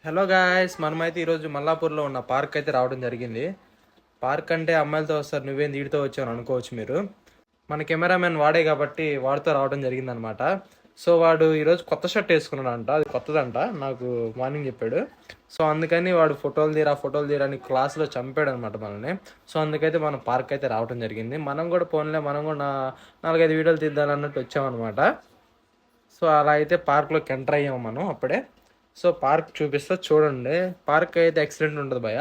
Hello guys, మనమైతే ఈరోజు మల్లాపూర్లో ఉన్న పార్క్ అయితే రావడం జరిగింది. పార్క్ అంటే అమ్మాయిలతో వస్తారు, నువ్వేం వీడితో వచ్చావు అనుకోవచ్చు మీరు. మన కెమెరామెన్ వాడే కాబట్టి వాడితో రావడం జరిగిందనమాట. సో వాడు ఈరోజు కొత్త షర్ట్ వేసుకున్నాడంట, అది కొత్తదంట, నాకు మార్నింగ్ చెప్పాడు. సో అందుకని వాడు ఫోటోలు తీరా అని క్లాస్లో చంపాడు అనమాట మనల్ని. సో అందుకైతే మనం పార్క్ అయితే రావడం జరిగింది. మనం కూడా పోన్లే, మనం కూడా 4-5 వీడియోలు తీద్దామన్నట్టు వచ్చామన్నమాట. సో అలా అయితే పార్క్లోకి ఎంటర్ అయ్యాము మనం అప్పుడే. సో పార్క్ చూపిస్తా చూడండి. పార్క్ అయితే ఎక్సలెంట్ ఉంటుంది భయ.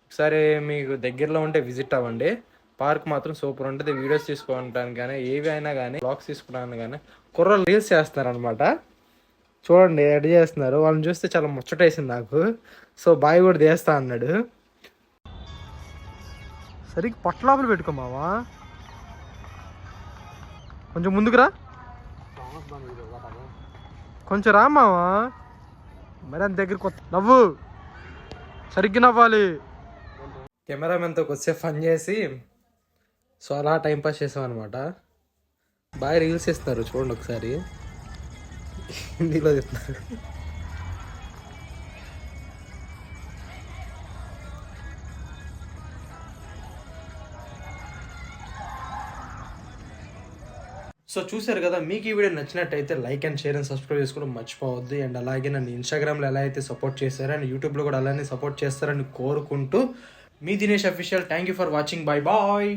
ఒకసారి మీకు దగ్గరలో ఉంటే విజిట్ అవ్వండి. పార్క్ మాత్రం సూపర్ ఉంటుంది. వీడియోస్ తీసుకోవడానికి కానీ ఏవి అయినా కానీ బ్లాగ్స్ తీసుకోవడానికి కానీ కుర్రలు రీల్స్ చేస్తున్నారు అనమాట. చూడండి ఎడ్ చేస్తున్నారు. వాళ్ళని చూస్తే చాలా ముచ్చటేసింది నాకు. సో బాయ్ కూడా చేస్తా అన్నాడు. సరిగ్గా పొట్టలాపులు పెట్టుకోమావా, కొంచెం ముందుకురా, కొంచెం రామావా, మరి అంత దగ్గర కొత్త నవ్వు, సరిగ్గా నవ్వాలి. కెమెరామెన్తో కొద్దిసేపు ఫన్ చేసి సో అలా టైంపాస్ చేసాం అనమాట. బాగా రీల్స్ ఇస్తున్నారు చూడండి ఒకసారి, హిందీలో చెప్తున్నారు. సో చూసారు కదా, మీకు ఈ వీడియో నచ్చినట్టయితే like and share and subscribe చేసుకోవడం మర్చిపోవద్దు. అండ్ అలాగే నన్ను ఇన్స్టాగ్రామ్లో ఎలా అయితే సపోర్ట్ చేశారో అండ్ యూట్యూబ్లో కూడా అలానే సపోర్ట్ చేస్తారని కోరుకుంటూ, మీ Dinesh official. Thank you for watching. Bye bye.